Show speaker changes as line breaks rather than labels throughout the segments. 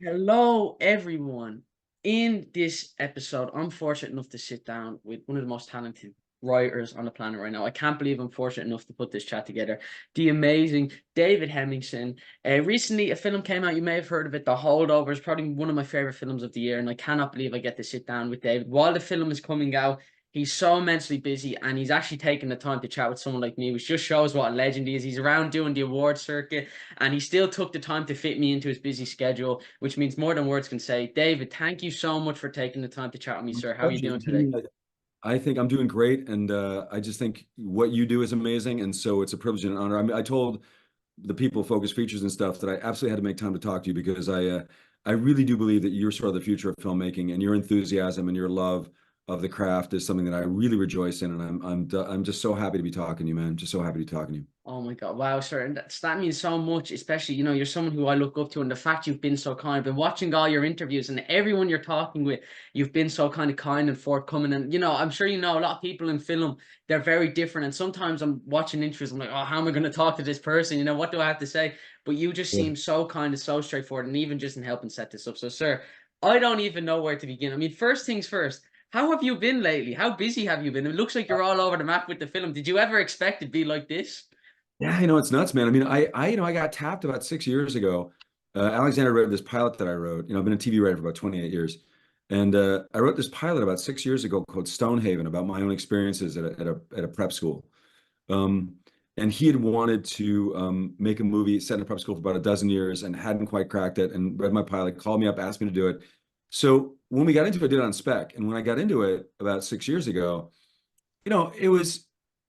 Hello, everyone. In this episode, I'm fortunate enough to sit down with one of the most talented writers on the planet right now. I can't believe I'm fortunate enough to put this chat together. The amazing David Hemingson. Recently, a film came out. You may have heard of it, The Holdovers, probably one of my favorite films of the year. And I cannot believe I get to sit down with David while the film is coming out. He's so immensely busy, and he's actually taking the time to chat with someone like me, which just shows what a legend he is. He's around doing the award circuit, and he still took the time to fit me into his busy schedule, which means more than words can say. David, thank you so much for taking the time to chat with me,
My
sir. How are you
pleasure.
doing today?
I think I'm doing great, and I just think what you do is amazing, and so it's a privilege and an honor. I mean, I told the people focus features and stuff that I absolutely had to make time to talk to you because I really do believe that you're sort of the future of filmmaking, and your enthusiasm and your love of the craft is something that I really rejoice in, and I'm just so happy to be talking to you, man. Just so happy to be talking to you.
Oh my God. Wow, sir. And that means so much, especially, you're someone who I look up to, and the fact you've been so kind. I've been watching all your interviews, and everyone you're talking with, you've been so kind of kind and forthcoming. And, I'm sure a lot of people in film, they're very different. And sometimes I'm watching interviews, I'm like, oh, how am I going to talk to this person? What do I have to say? But you just
Yeah.
seem so kind and so straightforward, and even just in helping set this up. So, sir, I don't even know where to begin. I mean, first things first. How have you been lately? How busy have you been? It looks like you're all over the map with the film. Did you ever expect it to be like this?
Yeah, it's nuts, man. I mean, I got tapped about 6 years ago. Alexander wrote this pilot that I wrote. I've been a TV writer for about 28 years. And I wrote this pilot about 6 years ago called Stonehaven about my own experiences at a prep school. Um, and he had wanted to make a movie set in a prep school for about a dozen years and hadn't quite cracked it and read my pilot, called me up, asked me to do it. So when we got into it, I did it on spec. And when I got into it about 6 years ago, you know, it was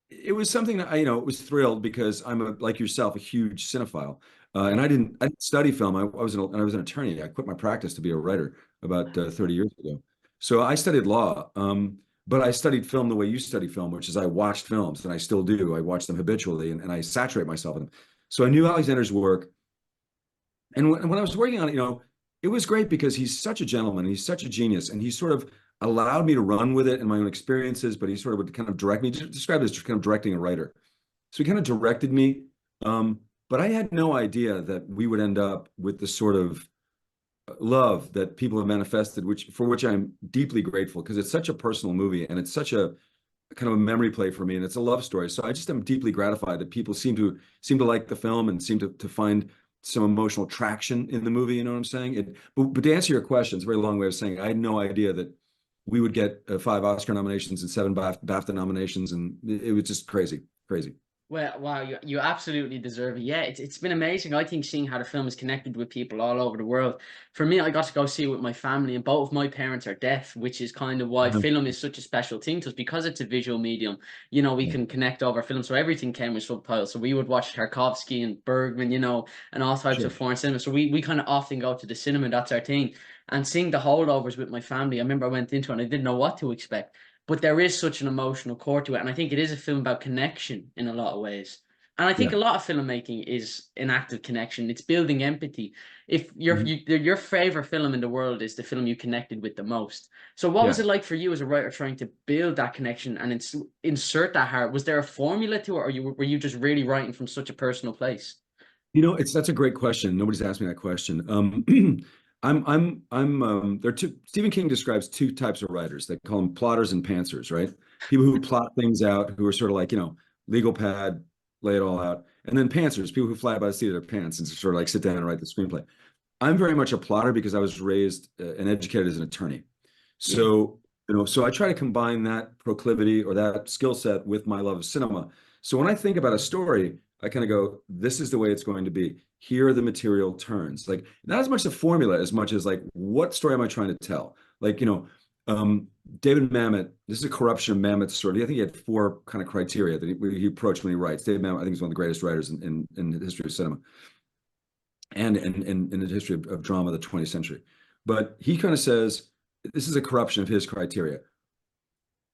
it was something that it was thrilled because I'm like yourself, a huge cinephile. And I didn't study film. I was an attorney. I quit my practice to be a writer about 30 years ago. So I studied law. But I studied film the way you study film, which is I watched films, and I still do. I watch them habitually, and I saturate myself in them. So I knew Alexander's work. And when I was working on it, it was great because he's such a gentleman. He's such a genius. And he sort of allowed me to run with it in my own experiences, but he sort of would kind of direct me, describe it as just kind of directing a writer. So he kind of directed me. But I had no idea that we would end up with the sort of love that people have manifested, for which I'm deeply grateful because it's such a personal movie and it's such a kind of a memory play for me, and it's a love story. So I just am deeply gratified that people seem to like the film and seem to find some emotional traction in the movie. You know what I'm saying? But to answer your question, it's a very long way of saying I had no idea that we would get 5 Oscar nominations and 7 BAFTA nominations, and it was just crazy, crazy.
Well, wow, you absolutely deserve it. Yeah, it's been amazing. I think seeing how the film is connected with people all over the world. For me, I got to go see it with my family, and both of my parents are deaf, which is kind of why
Uh-huh.
film is such a special thing to us because it's a visual medium. We
Yeah,
can connect over film, so everything came with subtitles. So we would watch Tarkovsky and Bergman, and all types of
sure.
foreign cinema. So we kind of often go to the cinema. That's our thing. And seeing the holdovers with my family, I remember I went into it and I didn't know what to expect, but there is such an emotional core to it, and I think it is a film about connection in a lot of ways. And I think
Yeah.
a lot of filmmaking is an act of connection. It's building empathy. If
Mhm.
your favorite film in the world is the film you connected with the most, so what was
Yeah.
it like for you as a writer trying to build that connection and insert that heart? Was there a formula to it, or were you just really writing from such a personal place?
That's a great question. Nobody's asked me that question. There are two. Stephen King describes two types of writers. They call them plotters and pantsers, right? People who plot things out, who are sort of like, legal pad, lay it all out, and then pantsers, people who fly by the seat of their pants and sort of like sit down and write the screenplay. I'm very much a plotter because I was raised and educated as an attorney.
Yeah.
So, so I try to combine that proclivity or that skill set with my love of cinema. So when I think about a story, I kind of go, this is the way it's going to be. Here are the material turns. Like not as much a formula as much as like, what story am I trying to tell? Like, um, David Mamet, this is a corruption of Mamet's story. I think he had four kind of criteria that he approached when he writes. David Mamet, I think, is one of the greatest writers in the history of cinema and in the history of drama of the 20th century. But he kind of says, this is a corruption of his criteria.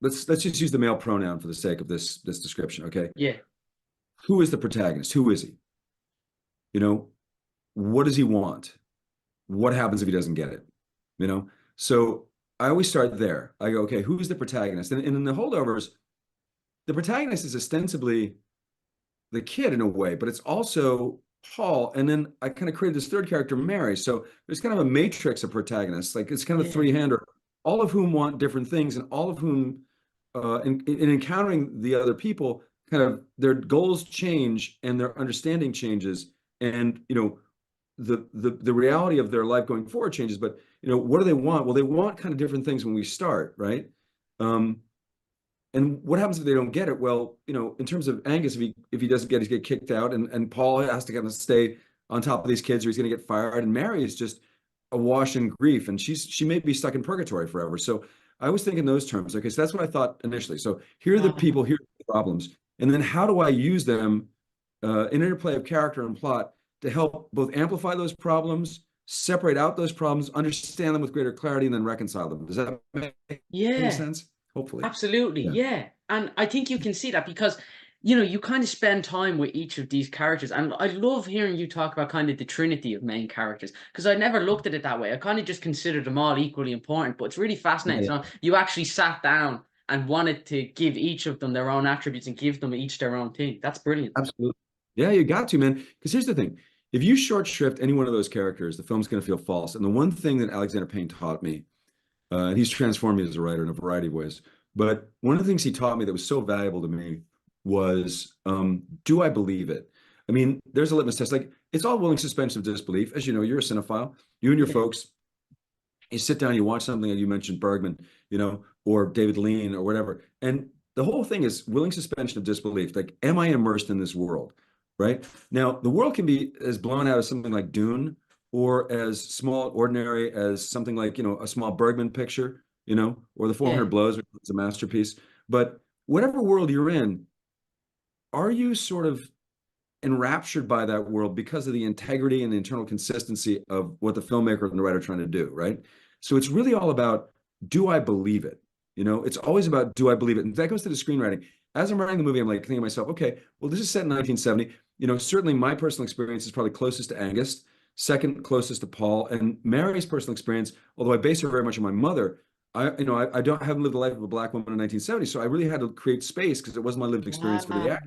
Let's just use the male pronoun for the sake of this description, okay?
Yeah.
Who is the protagonist? Who is he? You know, what does he want? What happens if he doesn't get it? You know, so I always start there. I go, okay, who's the protagonist? And in the holdovers, the protagonist is ostensibly the kid in a way, but it's also Paul, and then I kind of created this third character, Mary. So there's kind of a matrix of protagonists, like it's kind of a
Yeah.
three-hander, all of whom want different things, and all of whom, in encountering the other people, kind of their goals change and their understanding changes, and the reality of their life going forward changes. But what do they want? Well, they want kind of different things when we start, right? Um, and what happens if they don't get it? Well, in terms of Angus, if he doesn't get kicked out, and Paul has to kind of stay on top of these kids, or he's going to get fired. And Mary is just awash in grief, and she may be stuck in purgatory forever. So I was thinking those terms. Okay, so that's what I thought initially. So here are the people, here are the problems, and then how do I use them in interplay of character and plot to help both amplify those problems, separate out those problems, understand them with greater clarity, and then reconcile them. Does that make any
Yeah.
sense? Hopefully.
Absolutely,
Yeah.
yeah. And I think you can see that because, you kind of spend time with each of these characters. And I love hearing you talk about kind of the trinity of main characters because I never looked at it that way. I kind of just considered them all equally important. But it's really fascinating.
Yeah.
So you actually sat down and wanted to give each of them their own attributes and give them each their own thing. That's brilliant.
Absolutely. Yeah, you got to, man. Because here's the thing. If you short shrift any one of those characters, the film's going to feel false. And the one thing that Alexander Payne taught me, and he's transformed me as a writer in a variety of ways, but one of the things he taught me that was so valuable to me was, do I believe it? I mean, there's a litmus test. Like, it's all willing suspension of disbelief. As you know, you're a cinephile. You and your
Yeah,
folks, you sit down, you watch something, and you mentioned Bergman, or David Lean or whatever. And the whole thing is willing suspension of disbelief. Like, am I immersed in this world? Right? Now, the world can be as blown out as something like Dune, or as small, ordinary as something like, a small Bergman picture, or the
yeah,
400 Blows, which is a masterpiece. But whatever world you're in, are you sort of enraptured by that world because of the integrity and the internal consistency of what the filmmaker and the writer are trying to do, right? So it's really all about, do I believe it? It's always about, do I believe it? And that goes to the screenwriting. As I'm writing the movie, I'm like thinking to myself, okay, well, this is set in 1970. Certainly my personal experience is probably closest to Angus, second closest to Paul, and Mary's personal experience, although I base her very much on my mother. I haven't lived the life of a Black woman in 1970, so I really had to create space because it wasn't my lived experience for the
wow.
act.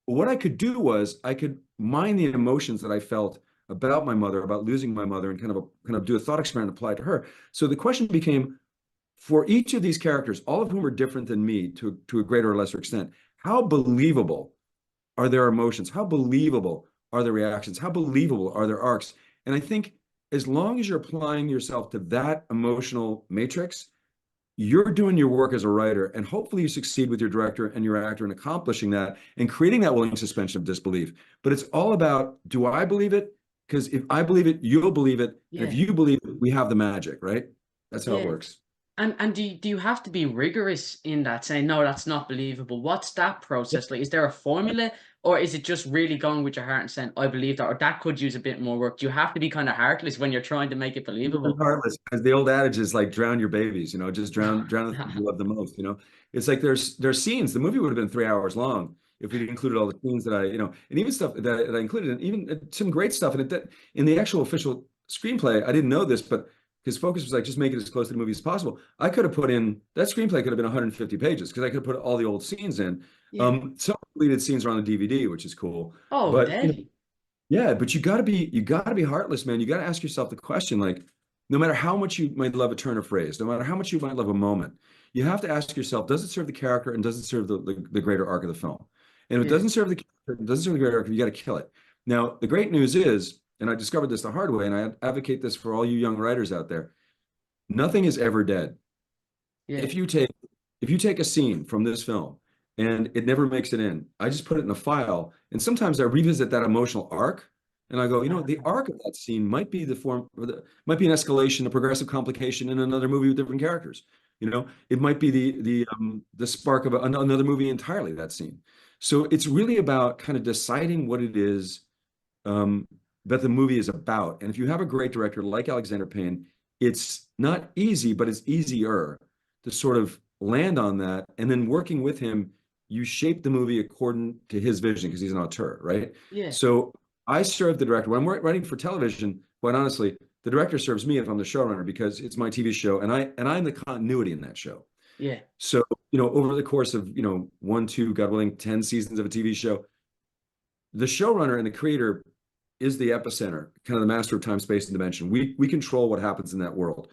What I could do was I could mine the emotions that I felt about my mother, about losing my mother, and kind of do a thought experiment and apply it to her. So the question became, for each of these characters, all of whom are different than me to a greater or lesser extent, how believable are their emotions? How believable are their reactions? How believable are their arcs? And I think as long as you're applying yourself to that emotional matrix, you're doing your work as a writer, and hopefully you succeed with your director and your actor in accomplishing that and creating that willing suspension of disbelief. But it's all about, do I believe it? Because if I believe it, you'll believe it. And if
Yeah,
you believe it, we have the magic, right? That's how it
yeah.
works.
And do you have to be rigorous in that, saying, no, that's not believable? What's that process like? Is there a formula, or is it just really going with your heart and saying, I believe that, or that could use a bit more work? Do you have to be kind of heartless when you're trying to make it believable?
Regardless, as the old adage is, like, drown your babies, just drown the things you love the most. It's like there's scenes. The movie would have been 3 hours long if we'd included all the scenes that and even stuff that I included, and even some great stuff. And in the actual official screenplay, I didn't know this, but his focus was like, just make it as close to the movie as possible. I could have put in that screenplay could have been 150 pages because I could have put all the old scenes in.
Yeah.
Some deleted scenes are on the DVD, which is cool.
Oh,
But
deadly.
yeah, but you gotta be heartless, man. You gotta ask yourself the question, like, no matter how much you might love a turn of phrase, no matter how much you might love a moment, you have to ask yourself, does it serve the character and does it serve the greater arc of the film? And if it
Yeah.
doesn't serve the character, it doesn't serve the greater arc, you got to kill it. Now, the great news is, and I discovered this the hard way, and I advocate this for all you young writers out there, nothing is ever dead.
Yeah.
If you take if you take a scene from this film and it never makes it in, I just put it in a file, and sometimes I revisit that emotional arc, and I go, the arc of that scene might be might be an escalation, a progressive complication in another movie with different characters. It might be the spark of another movie entirely, that scene. So it's really about kind of deciding what it is um, that the movie is about. And if you have a great director like Alexander Payne, it's not easy, but it's easier to sort of land on that. And then working with him, you shape the movie according to his vision because he's an auteur, right?
Yeah.
So I serve the director. When I'm writing for television, quite honestly, the director serves me if I'm the showrunner because it's my TV show and I'm the continuity in that show.
Yeah.
So, over the course of, 1, 2, God willing, 10 seasons of a TV show, the showrunner and the creator is the epicenter, kind of the master of time, space, and dimension. We control what happens in that world.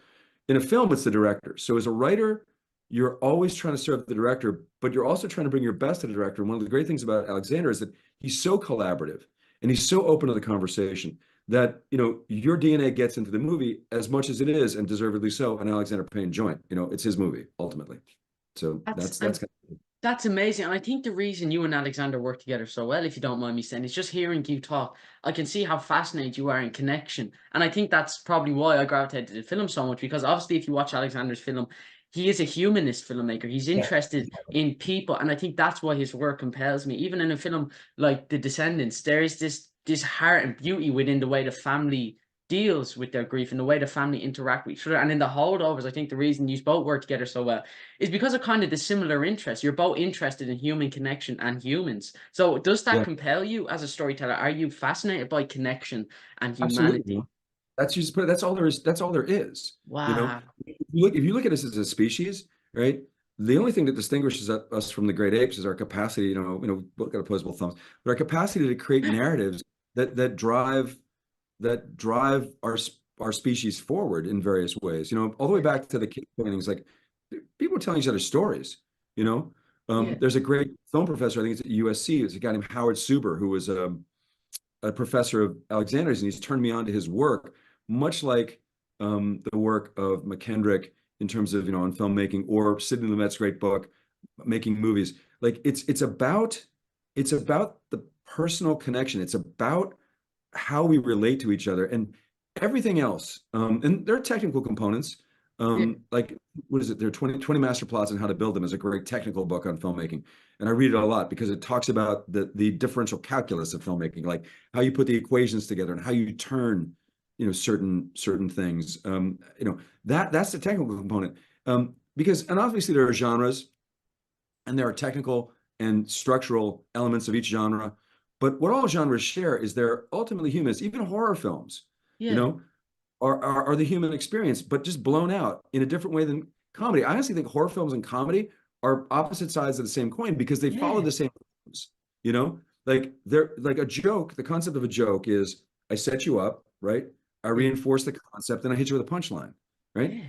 In a film, it's the director. So as a writer, you're always trying to serve the director, but you're also trying to bring your best to the director. And one of the great things about Alexander is that he's so collaborative and he's so open to the conversation that, you know, your DNA gets into the movie as much as it is, and deservedly so, an Alexander Payne joint. You know, it's his movie ultimately. So that's kind of...
That's amazing. And I think the reason you and Alexander work together so well, if you don't mind me saying, is just hearing you talk. I can see how fascinated you are in connection. And I think that's probably why I gravitated to the film so much, because obviously if you watch Alexander's film, he is a humanist filmmaker. He's interested in people. And I think that's why his work compels me. Even in a film like The Descendants, there is this heart and beauty within the way the family deals with their grief and the way the family interact with each other. And in the Holdovers, I think the reason you both work together so well is because of kind of the similar interests. You're both interested in human connection and humans. So does that compel you as a storyteller? Are you fascinated by connection and humanity?
Absolutely. That's just, that's all there is. That's all there is.
Wow.
You know, if you look at us as a species, right? The only thing that distinguishes us from the great apes is our capacity, you know, look at opposable thumbs, but our capacity to create narratives that drive our species forward in various ways. You know, all the way back to the cave paintings, like people telling each other stories. You know, there's a great film professor, I think it's at USC. It's a guy named Howard Suber, who was a professor of Alexander's, and he's turned me on to his work, much like the work of McKendrick in terms of, you know, on filmmaking, or Sidney Lumet's great book, Making Movies. Like it's about the personal connection. It's about how we relate to each other, and everything else. And there are technical components. Like, what is it? There are 20 master plots and how to build them is a great technical book on filmmaking. And I read it a lot because it talks about the differential calculus of filmmaking, like how you put the equations together and how you turn, you know, certain things. You know, that's the technical component. Because, and obviously there are genres and there are technical and structural elements of each genre. But what all genres share is they're ultimately humans. Even horror films, you know, are the human experience, but just blown out in a different way than comedy. I honestly think horror films and comedy are opposite sides of the same coin because they follow the same rules, you know, like they're like a joke. The concept of a joke is I set you up, right? I reinforce the concept and I hit you with a punchline, right?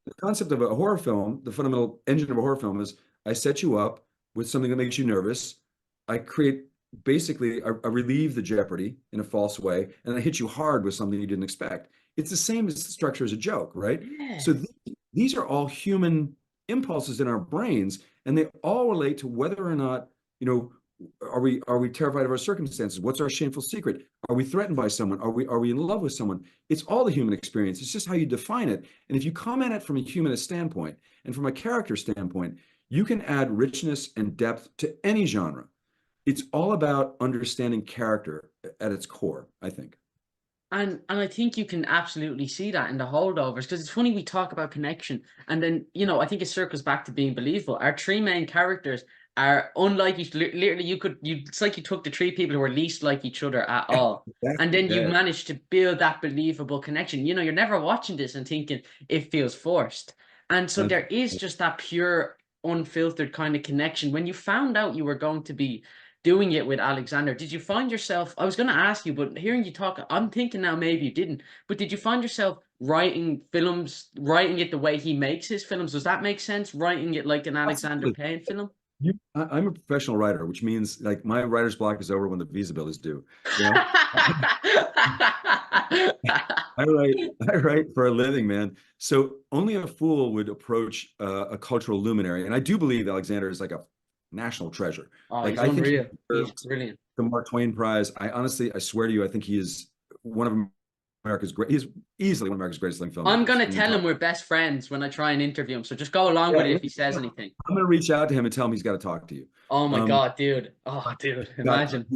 The concept of a horror film, the fundamental engine of a horror film is I set you up with something that makes you nervous. I create basically, I relieve the jeopardy in a false way, and I hit you hard with something you didn't expect. It's the same as the structure as a joke, right? So these are all human impulses in our brains, and they all relate to whether or not, you know, are we terrified of our circumstances? What's our shameful secret? Are we threatened by someone? Are we in love with someone? It's all the human experience. It's just how you define it. And if you come at it from a humanist standpoint and from a character standpoint, you can add richness and depth to any genre. It's all about understanding character at its core, I think.
And I think you can absolutely see that in the Holdovers, because it's funny, we talk about connection, and then, you know, I think it circles back to being believable. Our three main characters are unlike each. Literally, it's like you took the three people who were least like each other at all, and then you managed to build that believable connection. You know, you're never watching this and thinking it feels forced, and so there is just that pure, unfiltered kind of connection. When you found out you were going to be doing it with Alexander, did you find yourself, I was going to ask you, but hearing you talk, I'm thinking now maybe you didn't, but did you find yourself writing it the way he makes his films? Does that make sense? Writing it like an Alexander Payne film?
I'm a professional writer, which means like my writer's block is over when the visa bill is due. You know? I write for a living, man. So only a fool would approach a cultural luminary. And I do believe Alexander is like a national treasure.
Oh,
like
he's
I think
unreal. He's brilliant.
The Mark Twain Prize. I swear to you, I think he is one of America's great. He's easily one of America's greatest living filmmakers.
I'm gonna tell him we're best friends when I try and interview him. So just go along with it if he says anything.
I'm gonna reach out to him and tell him he's got to talk to you.
Oh my God, dude. Oh, dude, imagine.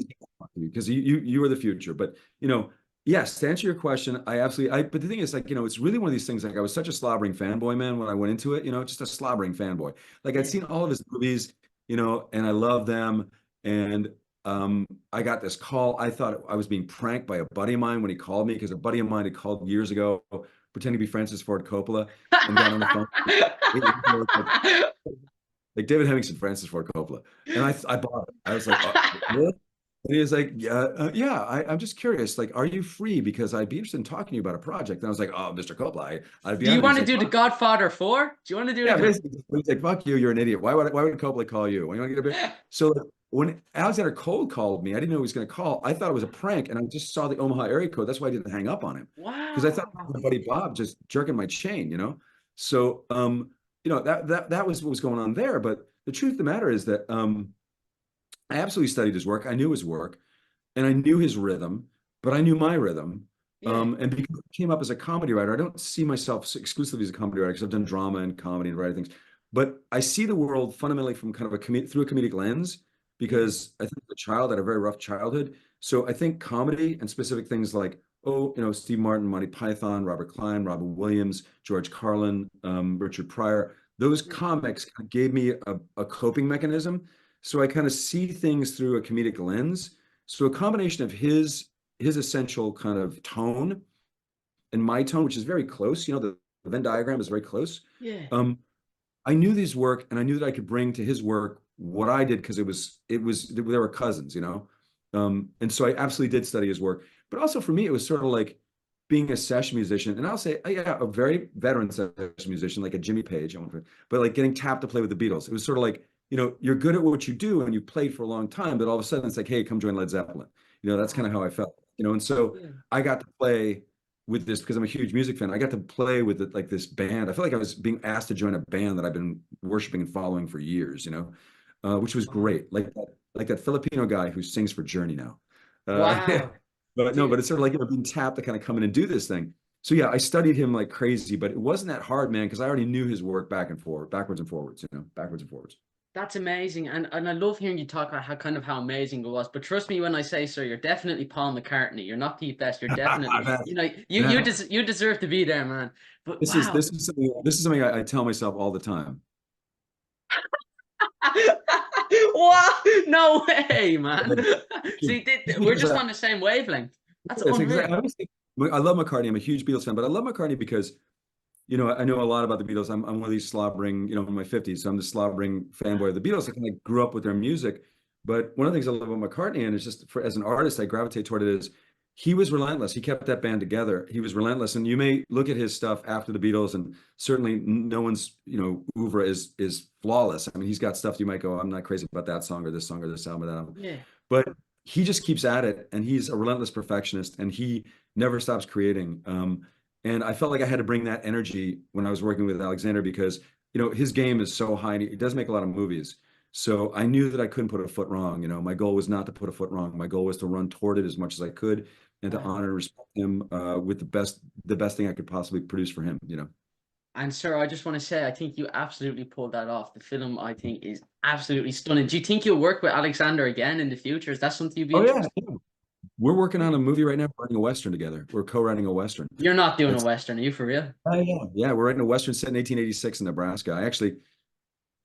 Because you are the future. But you know, yes, to answer your question, but the thing is, like, you know, it's really one of these things. Like, I was such a slobbering fanboy, man, when I went into it. You know, just a slobbering fanboy. Like, I'd seen all of his movies, you know, and I love them. And I got this call. I thought I was being pranked by a buddy of mine when he called me, because a buddy of mine had called years ago pretending to be Francis Ford Coppola and got on the phone. Like David Hemingson, Francis Ford Coppola. And I bought it. I was like, oh, really? And he was like, yeah, I'm just curious. Like, are you free? Because I'd be interested in talking to you about a project. And I was like, oh, Mr. Coppola, I'd be
Do you
happy.
want
He's
to
like,
do The
fuck.
Godfather 4? Do you want to do
Yeah,
the?
basically. He's like, fuck you, you're an idiot. Why would Coppola call you? When you want to get a bit? So when Alexander cold called me, I didn't know he was going to call. I thought it was a prank, and I just saw the Omaha area code. That's why I didn't hang up on him, because I thought it was
Wow.
my buddy Bob just jerking my chain, you know. So that was what was going on there. But the truth of the matter is that I absolutely studied his work. I knew his work and I knew his rhythm, but I knew my rhythm.
Yeah.
And because I came up as a comedy writer, I don't see myself exclusively as a comedy writer because I've done drama and comedy and writing things. But I see the world fundamentally from kind of through a comedic lens
Yeah.
because I think the child had a very rough childhood. So I think comedy and specific things like, Steve Martin, Monty Python, Robert Klein, Robin Williams, George Carlin, Richard Pryor, those
Yeah.
comics gave me a coping mechanism. So I kind of see things through a comedic lens. So a combination of his essential kind of tone and my tone, which is very close, the Venn diagram is very close.
Yeah.
Um, I knew these work and I knew that I could bring to his work what I did because they were cousins. And so I absolutely did study his work. But also for me, it was sort of like being a session musician. And I'll say, yeah, a very veteran session musician, like a Jimmy Page, but like getting tapped to play with the Beatles. It was sort of like, you're good at what you do and you've played for a long time, but all of a sudden it's like, hey, come join Led Zeppelin. That's kind of how I felt. And so
Yeah.
I got to play with this because I'm a huge music fan. I got to play with like this band. I feel like I was being asked to join a band that I've been worshiping and following for years, which was
Wow.
great. Like that Filipino guy who sings for Journey now. Uh,
Wow.
but no, but
Dude,
it's sort of like being tapped to kind of come in and do this thing. So yeah, I studied him like crazy, but it wasn't that hard, man, because I already knew his work back and forward, backwards and forwards, backwards and forwards.
that's amazing. And I love hearing you talk about how amazing it was. But trust me when I say so, you're definitely Paul McCartney. You're not Pete Best. You're definitely,
Man,
you
man,
you deserve to be there, man. But
this is
wow.
this is something this is something I tell myself all the time.
What? No way, man. See, we're
Because
just on the same wavelength. That's
it's exactly,
unreal.
I love McCartney. I'm a huge Beatles fan, but I love McCartney because I know a lot about the Beatles. I'm one of these slobbering, in my 50s, so I'm the slobbering fanboy of the Beatles. I kind of grew up with their music. But one of the things I love about McCartney, and it's just as an artist, I gravitate toward it, is he was relentless. He kept that band together. He was relentless. And you may look at his stuff after the Beatles, and certainly no one's, oeuvre is flawless. I mean, he's got stuff you might go, I'm not crazy about that song or this album or that album.
Yeah.
But he just keeps at it, and he's a relentless perfectionist, and he never stops creating. And I felt like I had to bring that energy when I was working with Alexander because, his game is so high and he does make a lot of movies. So I knew that I couldn't put a foot wrong. My goal was not to put a foot wrong. My goal was to run toward it as much as I could and to
Wow.
honor and respect him with the best thing I could possibly produce for him.
And sir, I just want to say, I think you absolutely pulled that off. The film, I think, is absolutely stunning. Do you think you'll work with Alexander again in the future? Is that something you'd be
Oh yeah.
interested?
Yeah. We're working on
Yeah.
a movie right now, writing a Western together. We're co-writing a Western.
You're not doing a
It's
Western, are you for real?
yeah, we're writing a Western set in 1886 in Nebraska.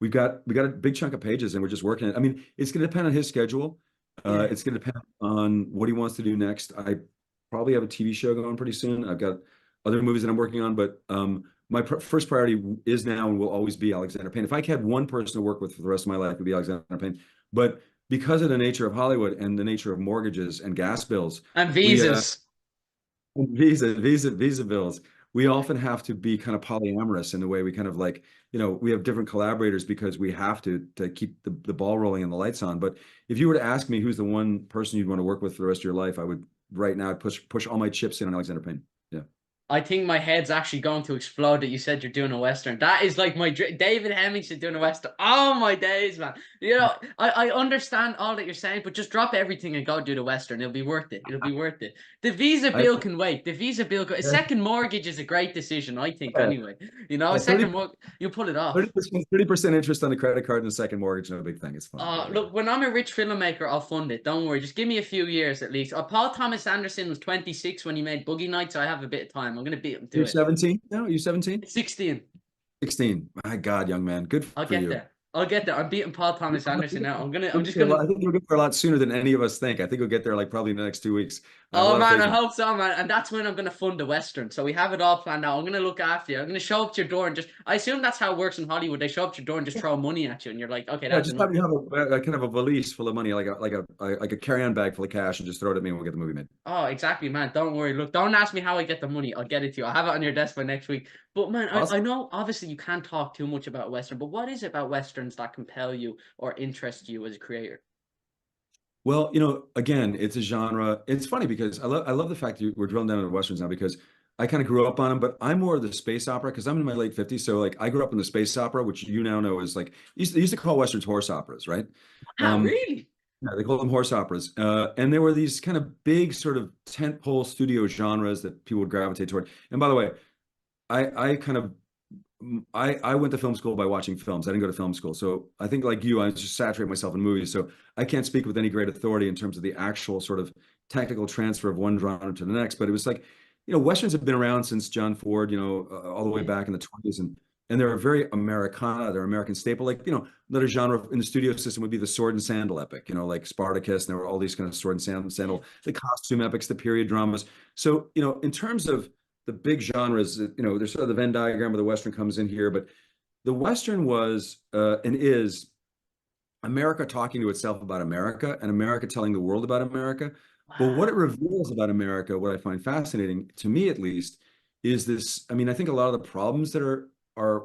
We got a big chunk of pages and we're just working it. I mean, it's going to depend on his schedule.
Yeah.
It's going to depend on what he wants to do next. I probably have a TV show going pretty soon. I've got other movies that I'm working on, but my first priority is now and will always be Alexander Payne. If I had one person to work with for the rest of my life, it would be Alexander Payne. But because of the nature of Hollywood and the nature of mortgages and gas bills,
And
we
visas.
visa bills. We often have to be kind of polyamorous in the way we kind of like, we have different collaborators because we have to keep the ball rolling and the lights on. But if you were to ask me who's the one person you'd want to work with for the rest of your life, I would right now push all my chips in on Alexander Payne. Yeah.
I think my head's actually going to explode that you said you're doing a Western. That is like my dream. David Hemingson doing a Western. Oh my days, man. I understand all that you're saying, but just drop everything and go do the Western. It'll be worth it. It'll be worth it. The visa
I
bill can wait. The visa bill, a second mortgage is a great decision, I think, anyway. A second
30
mortgage, you pull it off.
30% interest on the credit card and a second mortgage, no big thing. It's fine. Yeah.
Look, when I'm a rich filmmaker, I'll fund it. Don't worry. Just give me a few years at least. Paul Thomas Anderson was 26 when he made Boogie Nights, so I have a bit of time. I'm going to beat him to
You're
it.
17? No, you 17?
16.
16. My God, young man. Good
I'll
for
get
you.
there. I'll get there. I'm beating Paul Thomas Anderson now. I'm just
I
gonna.
think you'll get there a lot sooner than any of us think. I think you'll get there like probably in the next 2 weeks. I have a
Oh
lot of
man,
faith
I
in
hope so, man. And that's when I'm gonna fund the Western. So we have it all planned out. I'm gonna look after you. I'm gonna show up to your door and just. I assume that's how it works in Hollywood. They show up to your door and just throw money at you, and you're like, okay,
Yeah,
that's
just
enough.
have you have a kind of a valise full of money, like a carry-on bag full of cash, and just throw it at me and we'll get the movie made.
Oh, exactly, man. Don't worry. Look, don't ask me how I get the money. I'll get it to you. I'll have it on your desk by next week. But man, I
Awesome.
know obviously you can't talk too much about Western, but what is it about Westerns that compel you or interest you as a creator?
Well, again, it's a genre. It's funny because I love the fact that we're drilling down into Westerns now because I kind of grew up on them, but I'm more of the space opera because I'm in my late 50s. So like I grew up in the space opera, which you now know is like they used to call Westerns horse operas, right?
Wow,
Um,
really?
yeah, they call them horse operas. And there were these kind of big sort of tentpole studio genres that people would gravitate toward. And by the way, I kind of I went to film school by watching films. I didn't go to film school. So I think like you, I just saturate myself in movies. So I can't speak with any great authority in terms of the actual sort of technical transfer of one genre to the next. But it was like, Westerns have been around since John Ford, all the way
Yeah.
back in the 20s. And they're a very Americana, they're American staple. Like, another genre in the studio system would be the sword and sandal epic, like Spartacus, and there were all these kind of sword and sandal, the costume epics, the period dramas. So, in terms of the big genres, there's sort of the Venn diagram where the Western comes in here, but the Western was and is America talking to itself about America and America telling the world about America. But what it
Wow.
reveals about America, what I find fascinating, to me at least, is this. I mean, I think a lot of the problems that are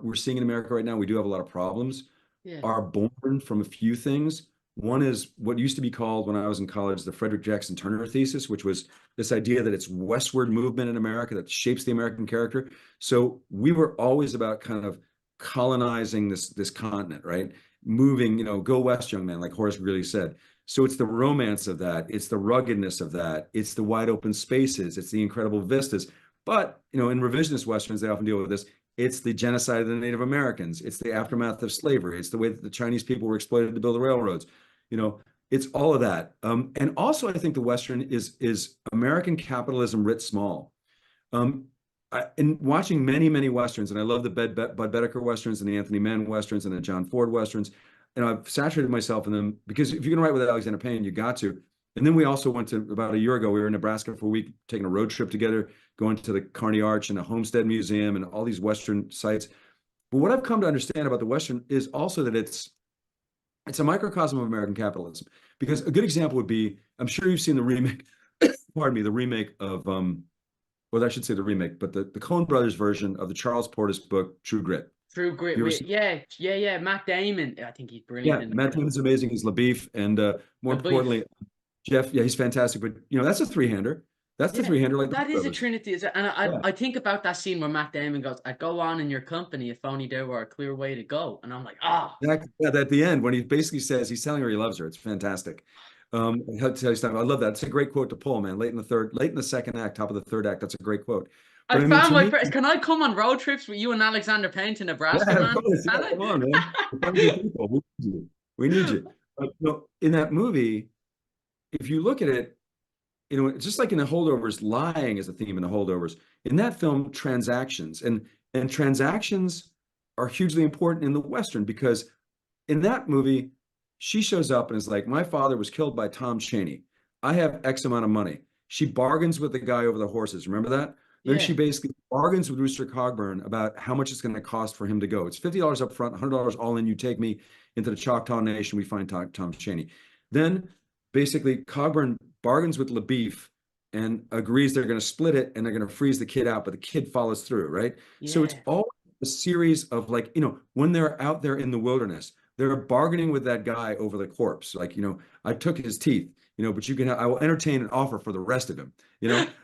we're seeing in America right now, we do have a lot of problems,
Yeah.
are born from a few things. One is what used to be called when I was in college the Frederick Jackson Turner thesis, which was this idea that it's westward movement in America that shapes the American character. So we were always about kind of colonizing this continent, right? Moving, go west, young man, like Horace Greeley said. So it's the romance of that, it's the ruggedness of that, it's the wide open spaces, it's the incredible vistas. But in revisionist westerns, they often deal with this. It's the genocide of the Native Americans. It's the aftermath of slavery. It's the way that the Chinese people were exploited to build the railroads. You know, it's all of that. And also, I think the Western is American capitalism writ small. Um, in watching many, many Westerns, and I love the Bud Bedecker Westerns and the Anthony Mann Westerns and the John Ford Westerns, and I've saturated myself in them because if you're going to write with Alexander Payne, you got to. And then we also went to, about a year ago, we were in Nebraska for a week, taking a road trip together, going to the Kearney Arch and the Homestead Museum and all these Western sites. But what I've come to understand about the Western is also that it's a microcosm of American capitalism. Because a good example would be, I'm sure you've seen the remake, pardon me, the remake of well, I should say the remake, but the Coen Brothers version of the Charles Portis book, True Grit.
True Grit.
You ever seen?
Yeah, yeah, yeah. Matt Damon. I think he's brilliant
Yeah,
in
Matt
it.
Damon's amazing. He's LaBeef, and more
The beef.
importantly, Jeff. Yeah, he's fantastic. But that's a three-hander. That's the
Yeah,
three-hander, like the
that is a
brothers.
trinity. And
Yeah,
I think about that scene where Matt Damon goes, "I'd go on in your company if only there were a clear way to go." And I'm like, ah,
exactly. Yeah, at the end when he basically says he's telling her he loves her. It's fantastic. He'll tell you something. I love that. It's a great quote to pull, man. Late in the second act, top of the third act. That's a great quote.
I
But I mean,
found
to
my
me,
friend. Can I come on road trips with you and Alexander Payne to Nebraska,
yeah, of
man?
course.
Can
Yeah, come on, man. We're friendly
I?
people. We need you. We need you. But, in that movie, if you look at it, it's just like in the holdovers, lying is a theme in the holdovers. In that film, transactions and transactions are hugely important in the Western because in that movie, she shows up and is like, my father was killed by Tom Cheney. I have X amount of money. She bargains with the guy over the horses. Remember that? Then she
Yeah,
basically bargains with Rooster Cogburn about how much it's going to cost for him to go. It's $50 up front, $100 all in. You take me into the Choctaw Nation. We find Tom Cheney. Then basically Cogburn bargains with LaBeef and agrees they're going to split it and they're going to freeze the kid out, but the kid follows through, right? So it's
yeah,
all a series of like, when they're out there in the wilderness, they're bargaining with that guy over the corpse. Like, I took his teeth, but I will entertain an offer for the rest of him,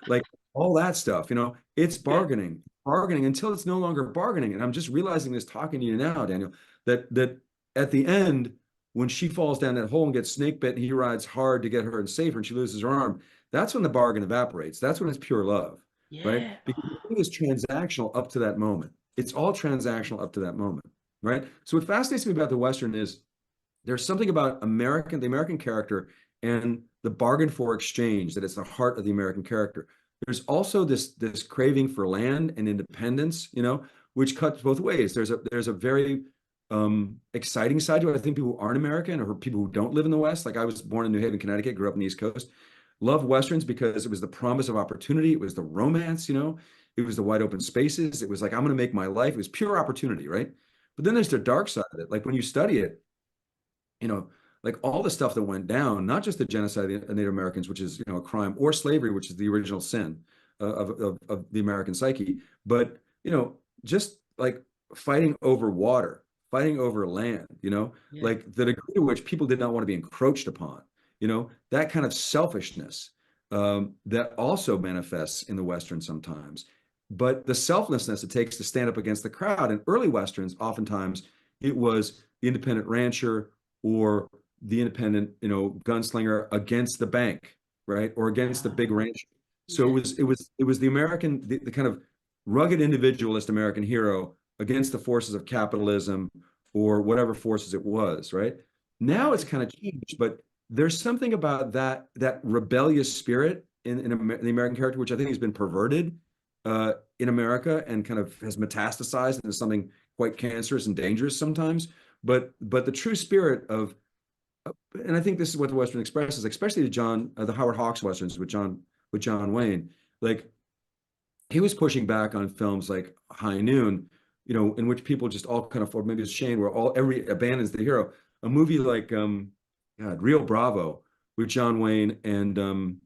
like all that stuff, it's
yeah,
bargaining until it's no longer bargaining. And I'm just realizing this talking to you now, Daniel, that at the end, when she falls down that hole and gets snake bit and he rides hard to get her and save her and she loses her arm, that's when the bargain evaporates. That's when it's pure love, right?
yeah.
Because everything is transactional up to that moment. It's all transactional up to that moment, right? So what fascinates me about the Western is there's something about the American character and the bargain for exchange that it's the heart of the American character. There's also this craving for land and independence, which cuts both ways. There's a very exciting side to it. I think people who aren't American or people who don't live in the West, like I was born in New Haven, Connecticut, grew up on the East Coast, love Westerns because it was the promise of opportunity. It was the romance, you know, it was the wide open spaces. It was like, I'm going to make my life. It was pure opportunity, right? But then there's the dark side of it. Like when you study it, you know, like all the stuff that went down, not just the genocide of the Native Americans, which is, you know, a crime, or slavery, which is the original sin of the American psyche, but, you know, just like fighting over water, fighting over land, you know,
Yeah.
like the degree to which people did not want to be encroached upon, you know, that kind of selfishness that also manifests in the Western sometimes. But the selflessness it takes to stand up against the crowd in early Westerns, oftentimes it was the independent rancher or the independent, you know, gunslinger against the bank, right? Or against the big rancher. So
Yeah.
it was the American, the kind of rugged individualist American hero against the forces of capitalism or whatever forces it was, right? Now it's kind of changed, but there's something about that rebellious spirit in the American character, which I think has been perverted in America and kind of has metastasized into something quite cancerous and dangerous sometimes. But the true spirit of, and I think this is what the Western Express is, especially the Howard Hawks Westerns with John Wayne, like he was pushing back on films like High Noon, you know, in which people just all kind of, or maybe it's Shane, where every abandons the hero. A movie like God, Rio Bravo with John Wayne and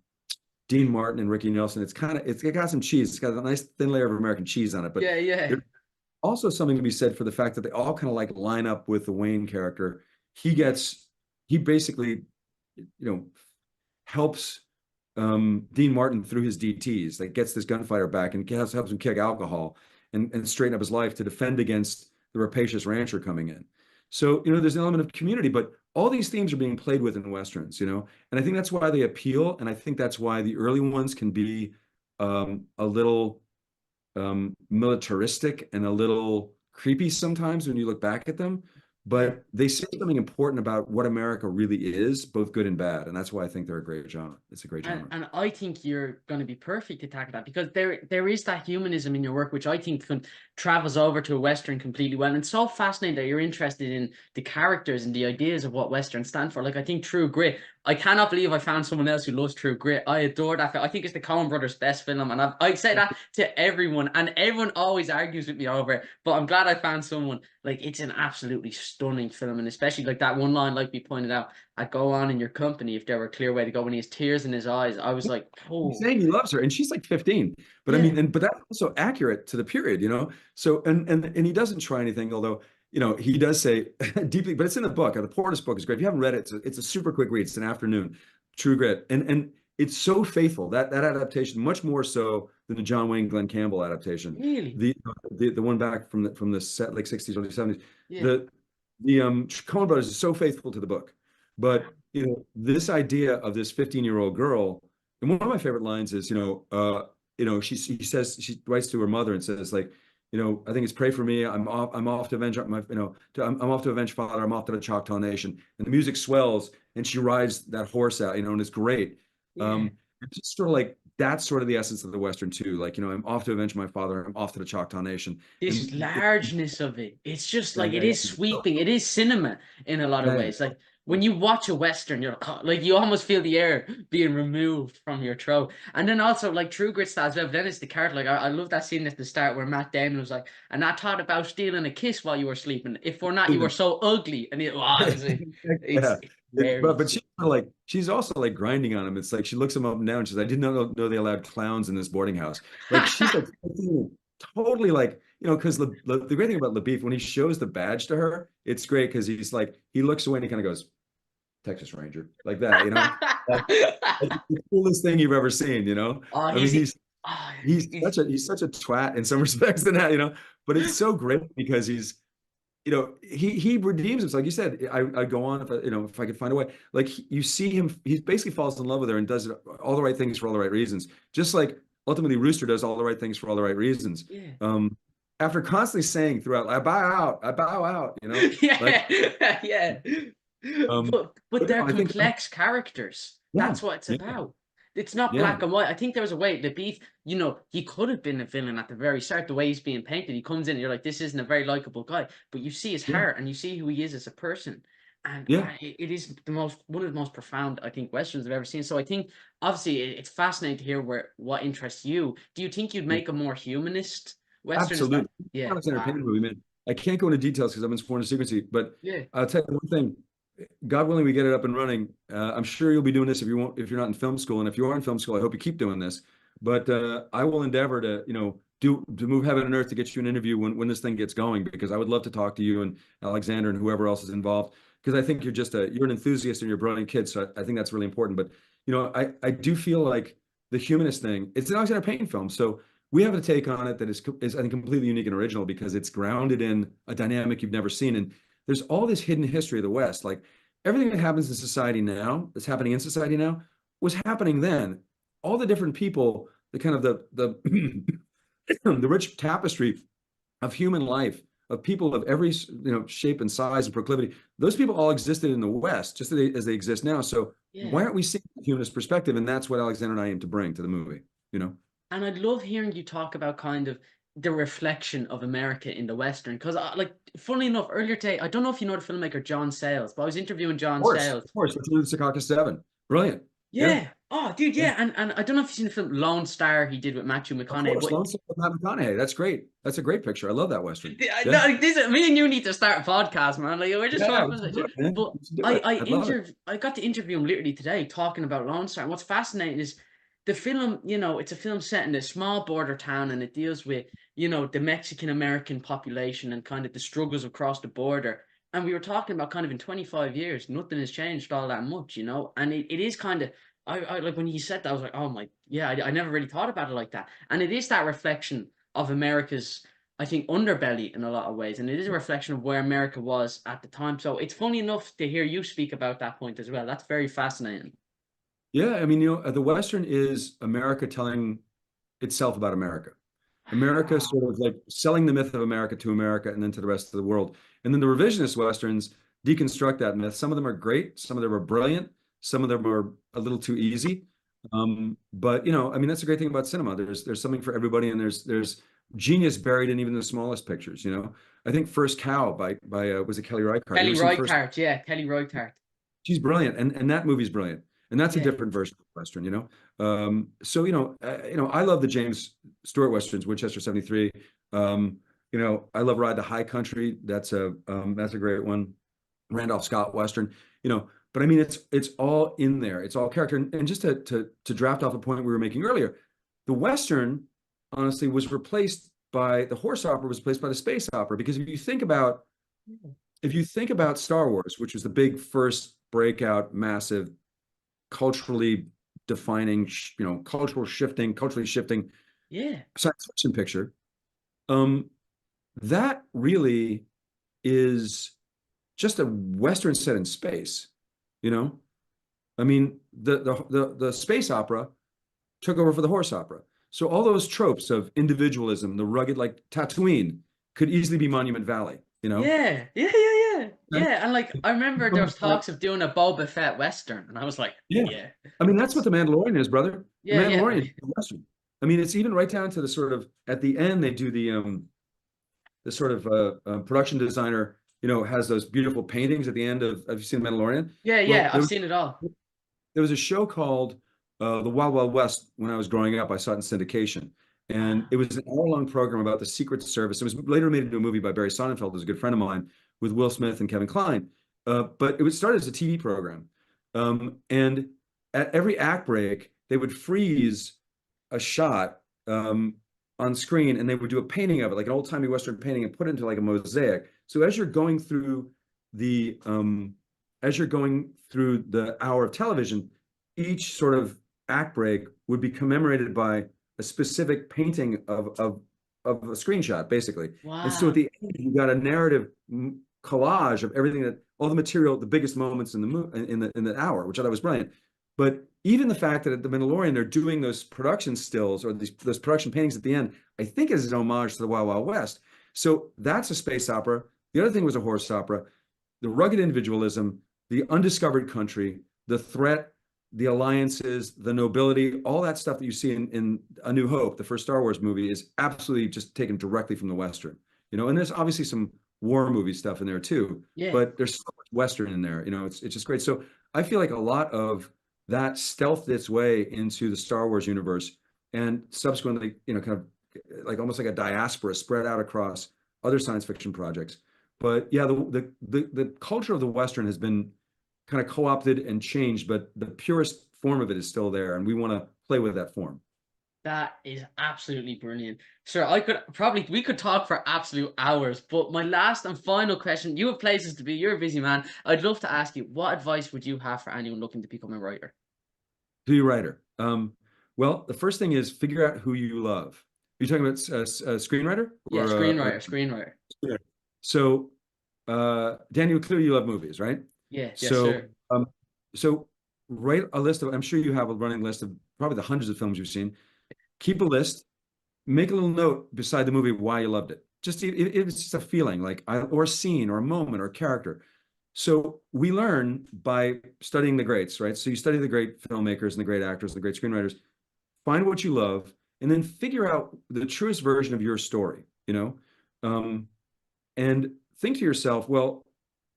Dean Martin and Ricky Nelson. It's got some cheese. It's got a nice thin layer of American cheese on it, but
Yeah.
there's also something to be said for the fact that they all kind of like line up with the Wayne character. He basically, you know, helps Dean Martin through his DTs, like gets this gunfighter back and helps him kick alcohol and straighten up his life to defend against the rapacious rancher coming in. So, you know, there's an element of community, but all these themes are being played with in Westerns, you know, and I think that's why they appeal. And I think that's why the early ones can be a little militaristic and a little creepy sometimes when you look back at them,
Yeah.
but they say something important about what America really is, both good and bad. And that's why I think they're a great genre. It's a great genre.
And I think you're going to be perfect to tackle that because there is that humanism in your work, which I think travels over to a Western completely well. And it's so fascinating that you're interested in the characters and the ideas of what Westerns stand for. Like, I think True Grit, I cannot believe I found someone else who loves True Grit. I adore that film. I think it's the Coen Brothers' best film. And I say that to everyone, and everyone always argues with me over it. But I'm glad I found someone. Like, it's an absolutely stunning film. And especially like that one line, like we pointed out, I'd go on in your company if there were a clear way to go. When he has tears in his eyes, I was like,
He's
oh,
saying he loves her, and she's like 15. But I
yeah,
mean, but that's also accurate to the period, you know. So and he doesn't try anything, although you know he does say deeply. But it's in the book. The Portis book is great. If you haven't read it, it's a super quick read. It's an afternoon. True Grit, and it's so faithful that adaptation, much more so than the John Wayne Glenn Campbell adaptation.
really,
The one back from the set like 60s, early 70s.
yeah,
The Coen Brothers is so faithful to the book, but you know this idea of this 15-year-old girl. And one of my favorite lines is, she writes to her mother and says, like, you know, I think it's pray for me. I'm off to avenge my, you know, I'm off to avenge father. I'm off to the Choctaw Nation. And the music swells and she rides that horse out, you know, and it's great.
yeah.
It's just sort of like, that's sort of the essence of the Western too. Like, you know, I'm off to avenge my father. I'm off to the Choctaw Nation.
This
And
largeness of it, it's just like, it
yeah,
is sweeping. It is cinema in a lot of
yeah,
ways. Like, when you watch a Western, you're like, oh, like you almost feel the air being removed from your throat. And then also like True Grit style as well. Then it's the character. Like I love that scene at the start where Matt Damon was like, and I thought about stealing a kiss while you were sleeping. If we're not, you were so ugly. And it was
yeah.
it's very
But she's also like grinding on him. It's like she looks him up and down. And she's like, I didn't know they allowed clowns in this boarding house. Like she's like totally like, you know, because the great thing about LaBeef, when he shows the badge to her, it's great because he's like, he looks away and he kind of goes, Texas Ranger, like that, you know? That's the coolest thing you've ever seen, you know?
Oh,
I mean,
oh,
he's such a twat in some respects than that, you know? But it's so great because he's, you know, he redeems himself. Like you said, I go on if I, you know, if I could find a way. Like you see him, he basically falls in love with her and does all the right things for all the right reasons. Just like ultimately Rooster does all the right things for all the right reasons.
yeah.
After constantly saying throughout, I bow out, you know, like
Yeah, yeah.
um,
But
but no,
they're
I think
complex characters.
yeah,
That's what it's
yeah,
about. It's not
Yeah,
black and white. I think there was a way the beef, you know, he could have been a villain at the very start, the way he's being painted. He comes in and you're like, this isn't a very likable guy. But you see his
yeah,
heart and you see who he is as a person. And
yeah.
it is one of the most profound, I think, westerns I've ever seen. So I think obviously it's fascinating to hear what interests you. Do you think you'd make a more humanist western? Is that
Absolutely.
yeah?
Alexander
Wow.
Payne movie, man. I can't go into details because I've been sworn to secrecy, but
Yeah.
I'll tell you one thing. God willing, we get it up and running. I'm sure you'll be doing this if you're not in film school, and if you are in film school, I hope you keep doing this. But I will endeavor to, to move heaven and earth to get you an interview when this thing gets going, because I would love to talk to you and Alexander and whoever else is involved, because I think you're an enthusiast and you're a brilliant kid. So I think that's really important. But I do feel like the humanist thing. It's an Alexander Payne film, so we have a take on it that is I think completely unique and original because it's grounded in a dynamic you've never seen. And there's all this hidden history of the West. Like everything that happens in society now, that's happening in society now, was happening then. All the different people, the kind of the the rich tapestry of human life, of people of every shape and size and proclivity, those people all existed in the West, just as they exist now. So
Yeah.
why aren't we seeing the humanist perspective? And that's what Alexander and I aim to bring to the movie.
And I'd love hearing you talk about kind of the reflection of America in the Western. Because, like, funnily enough, earlier today, I don't know if you know the filmmaker John Sayles, but I was interviewing John Sayles.
Of course. It's the Secaucus 7. Brilliant. Yeah.
Yeah. Oh, dude,
Yeah.
yeah. And I don't know if you've seen the film Lone Star he did with Matthew
Of
McConaughey,
course.
but
Lone Star with Matt McConaughey. That's great. That's a great picture. I love that Western. Yeah.
no, me and you need to start a podcast, man. Like we're just
Yeah.
talking
Let's
about
do
it.
it, man.
But
Let's do it. I'd love it.
I got to interview him literally today talking about Lone Star. And what's fascinating is the film, it's a film set in a small border town and it deals with, the Mexican American population and kind of the struggles across the border. And we were talking about kind of in 25 years, nothing has changed all that much, and it is kind of I like when he said that, I was like, oh my, yeah, I never really thought about it like that. And it is that reflection of America's, I think, underbelly in a lot of ways. And it is a reflection of where America was at the time. So it's funny enough to hear you speak about that point as well. That's very fascinating.
Yeah. I mean, the Western is America telling itself about America. America
Wow.
sort of like selling the myth of America to America and then to the rest of the world. And then the revisionist Westerns deconstruct that myth. Some of them are great. Some of them are brilliant. Some of them are a little too easy. But I mean, that's the great thing about cinema. There's something for everybody, and there's genius buried in even the smallest pictures. I think First Cow by was it Kelly Reichardt?
Kelly Reichardt, yeah, Kelly Reichardt.
She's brilliant, and that movie's brilliant, and that's a
Yeah.
different version of Western. So I love the James Stewart Westerns, Winchester 73. I love Ride the High Country. That's a great one. Randolph Scott Western. But I mean, it's all in there. It's all character. And just to draft off a point we were making earlier, the Western, honestly, was replaced by the horse opera, was replaced by the space opera. Because if you think about Star Wars, which was the big first breakout, massive, culturally defining, culturally shifting
Yeah.
science fiction picture, that really is just a Western set in space. I mean, the space opera took over for the horse opera. So all those tropes of individualism, the rugged, like Tatooine, could easily be Monument Valley.
Yeah. Yeah. And like I remember there was talks of doing a Boba Fett Western, and I was like,
Yeah.
yeah.
I mean, that's what The Mandalorian is, brother. The
Yeah,
Mandalorian is a Western. I mean, it's even right down to the sort of at the end they do the sort of production designer, has those beautiful paintings at the end of. Have you seen Mandalorian?
Yeah, I've seen it all.
There was a show called The Wild Wild West when I was growing up. I saw it in syndication, and it was an hour-long program about the Secret Service. It was later made into a movie by Barry Sonnenfeld, who's a good friend of mine, with Will Smith and Kevin Kline. But it was started as a TV program, and at every act break, they would freeze a shot on screen, and they would do a painting of it, like an old-timey Western painting, and put it into like a mosaic. So as you're going through the hour of television, each sort of act break would be commemorated by a specific painting of a screenshot, basically. And so at
Wow.
the end, you got a narrative collage of everything that all the material, the biggest moments in the hour, which I thought was brilliant. But even the fact that at the Mandalorian they're doing those production stills or those production paintings at the end, I think is an homage to the Wild Wild West. So that's a space opera. The other thing was a horse opera. The rugged individualism, the undiscovered country, the threat, the alliances, the nobility, all that stuff that you see in A New Hope, the first Star Wars movie, is absolutely just taken directly from the Western. And there's obviously some war movie stuff in there too,
Yeah.
but there's so much Western in there. It's just great. So I feel like a lot of that stealthed its way into the Star Wars universe, and subsequently, kind of like almost like a diaspora spread out across other science fiction projects. But yeah, the culture of the Western has been kind of co-opted and changed, but the purest form of it is still there, and we want to play with that form.
That is absolutely brilliant. Sir, we could talk for absolute hours, but my last and final question, you have places to be, you're a busy man. I'd love to ask you, what advice would you have for anyone looking to become a writer?
Who you writer? Well, the first thing is figure out who you love. Are you talking about a screenwriter?
Yeah, screenwriter.
So, Daniel, clearly you love movies, right?
Yeah, yes,
so,
sir.
So write a list of, I'm sure you have a running list of probably the hundreds of films you've seen. Keep a list, make a little note beside the movie why you loved it. Just if it's just a feeling or a scene or a moment or a character. So we learn by studying the greats, right? So you study the great filmmakers and the great actors and the great screenwriters, find what you love, and then figure out the truest version of your story, and think to yourself, well,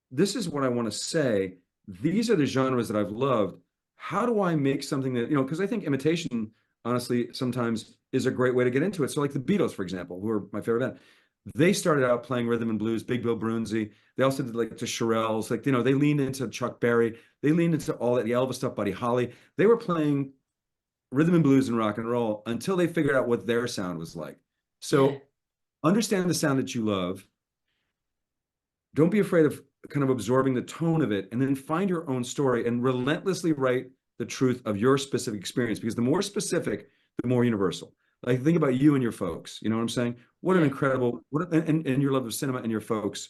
this is what I want to say. These are the genres that I've loved. How do I make something that, because I think imitation, honestly, sometimes is a great way to get into it. So like the Beatles, for example, who are my favorite band, they started out playing rhythm and blues, Big Bill Broonzy. They also did like the Shirelles, they leaned into Chuck Berry. They leaned into all that, the Elvis stuff, Buddy Holly. They were playing rhythm and blues and rock and roll until they figured out what their sound was like. So understand the sound that you love. Don't be afraid of kind of absorbing the tone of it, and then find your own story and relentlessly write the truth of your specific experience, because the more specific, the more universal. Like think about you and your folks, you know what I'm saying? What an incredible, and your love of cinema and your folks,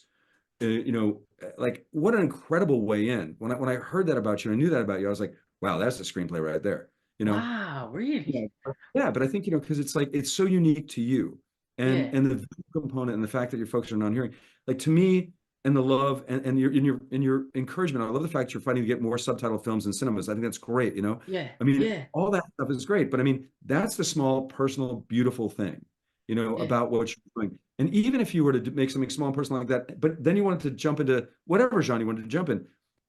like what an incredible way in. When I heard that about you, and I knew that about you, I was like, wow, that's the screenplay right there.
Wow, really?
Yeah, but I think, because it's so unique to you, and the component and the fact that your folks are non-hearing, like to me, and the love and your encouragement. I love the fact you're fighting to get more subtitle films in cinemas. I think that's great. All that stuff is great, but that's the small, personal, beautiful thing, about what you're doing. And even if you were to make something small and personal like that, but then you wanted to jump into whatever genre you wanted to jump in,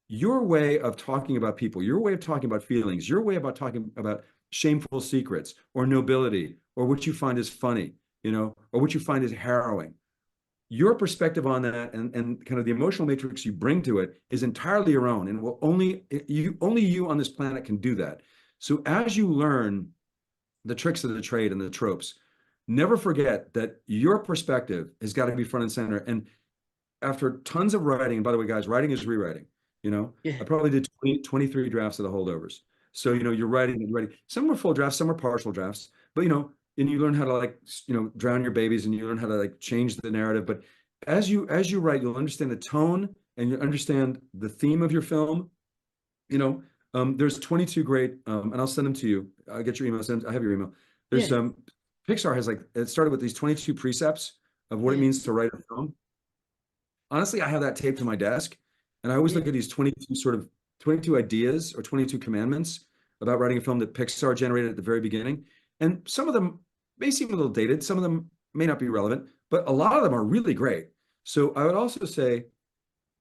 your way of talking about people, your way of talking about feelings, your way about talking about shameful secrets or nobility, or what you find is funny, or what you find is harrowing. Your perspective on that and kind of the emotional matrix you bring to it is entirely your own, and only you on this planet can do that. So as you learn the tricks of the trade and the tropes, never forget that your perspective has got to be front and center. And after tons of writing, and by the way, guys, writing is rewriting. I probably did 23 drafts of the holdovers. So, you're writing. Some were full drafts, some were partial drafts, but, and you learn how to drown your babies, and you learn how to change the narrative. But as you write, you'll understand the tone, and you understand the theme of your film. There's 22 great, and I'll send them to you. I'll get your email. I have your email. There's Pixar has it started with these 22 precepts of what it means to write a film. Honestly, I have that taped to my desk, and I always look at these 22 ideas or 22 commandments about writing a film that Pixar generated at the very beginning. And some of them may seem a little dated. Some of them may not be relevant, but a lot of them are really great. So I would also say,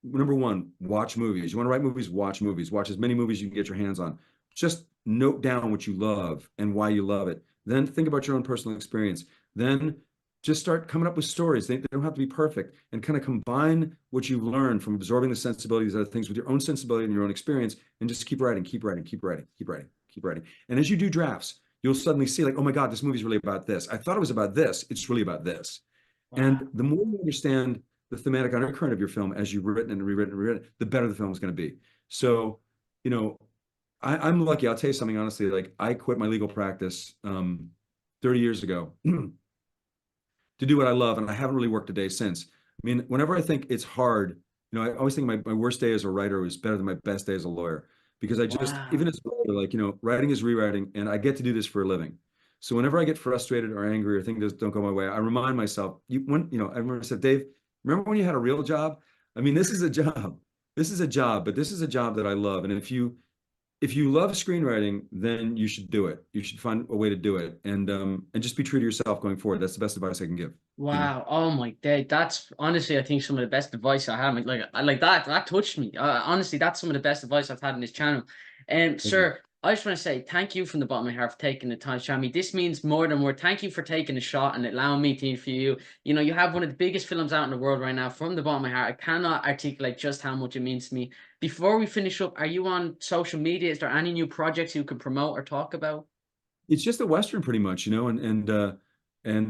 number one, watch movies. You want to write movies, watch movies. Watch as many movies you can get your hands on. Just note down what you love and why you love it. Then think about your own personal experience. Then just start coming up with stories. They don't have to be perfect, and kind of combine what you've learned from absorbing the sensibilities of other things with your own sensibility and your own experience, and just keep writing, keep writing, keep writing, keep writing, keep writing. And as you do drafts, you'll suddenly see oh my God, this movie's really about this. I thought it was about this. It's really about this. Wow. And the more you understand the thematic undercurrent of your film as you've written and rewritten and rewritten, the better the film is going to be. So, I'm lucky. I'll tell you something, honestly, I quit my legal practice 30 years ago to do what I love, and I haven't really worked a day since. Whenever I think it's hard, I always think my worst day as a writer was better than my best day as a lawyer, because I just, even as a lawyer, writing is rewriting, and I get to do this for a living. So whenever I get frustrated or angry or things don't go my way, I remind myself, I remember I said, Dave, remember when you had a real job? This is a job. This is a job, but this is a job that I love. And if you if you love screenwriting, then you should do it. You should find a way to do it, and just be true to yourself going forward. That's the best advice I can give. You know?
Wow. Oh my day. That's honestly, I think some of the best advice I have. Like, I like that. That touched me. Honestly, that's some of the best advice I've had in this channel. And
Thank you.
sir, I just want to say thank you from the bottom of my heart for taking the time to chat me. This means more than word. Thank you for taking the shot and allowing me to interview you. You know, you have one of the biggest films out in the world right now. From the bottom of my heart, I cannot articulate just how much it means to me. Before we finish up, are you on social media? Is there any new projects you can promote or talk about?
It's just a Western pretty much, you know, and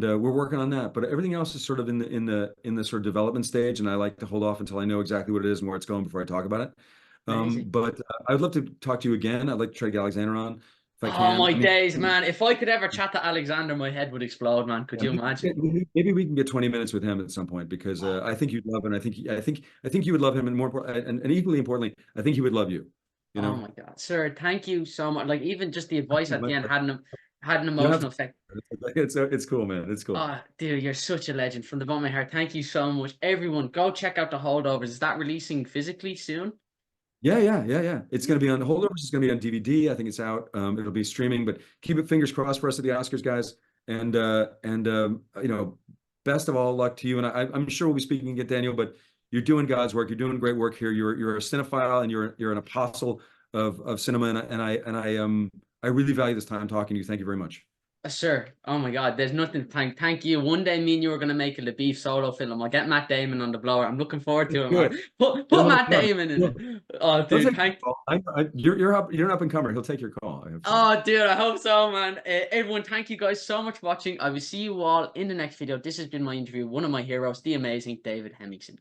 we're working on that. But everything else is sort of in the sort of development stage, and I like to hold off until I know exactly what it is and where it's going before I talk about it.
Amazing.
But I'd love to talk to you again. I'd like to try to get Alexander on if I
Oh
can.
my
I mean,
days, man. If I could ever chat to Alexander, my head would explode, man. Could
yeah,
you imagine?
maybe we can get 20 minutes with him at some point because
Oh,
I think you'd love him. I think you would love him, and and equally importantly, I think he would love you. You
oh
know,
my God. Sir, thank you so much. Like even just the advice at the end had an
you don't have
emotional effect.
to, it's cool, man. It's cool.
Oh, dude, you're such a legend. From the bottom of my heart, thank you so much. Everyone, go check out the holdovers. Is that releasing physically soon?
Yeah. It's going to be on Holdovers. It's going to be on DVD. I think it's out. It'll be streaming, but keep it fingers crossed for us at the Oscars, guys. And you know, best of all luck to you. And I'm sure we'll be speaking again, Daniel. But you're doing God's work. You're doing great work here. You're a cinephile and you're an apostle of cinema. I really value this time talking to you. Thank you very much.
Sir, oh my God, there's nothing to thank you. One day, me and you are gonna make a LaBeef solo film. I'll get Matt Damon on the blower. I'm looking forward to it,
Do it.
man. Put
Get him on
Matt
the phone.
Damon in it. Oh,
He'll
dude,
take your
thank.
call. You're up. You're an up and comer. He'll take your call. I have faith.
Oh, dude, I hope so, man. Everyone, thank you guys so much for watching. I will see you all in the next video. This has been my interview with one of my heroes, the amazing David Hemingson.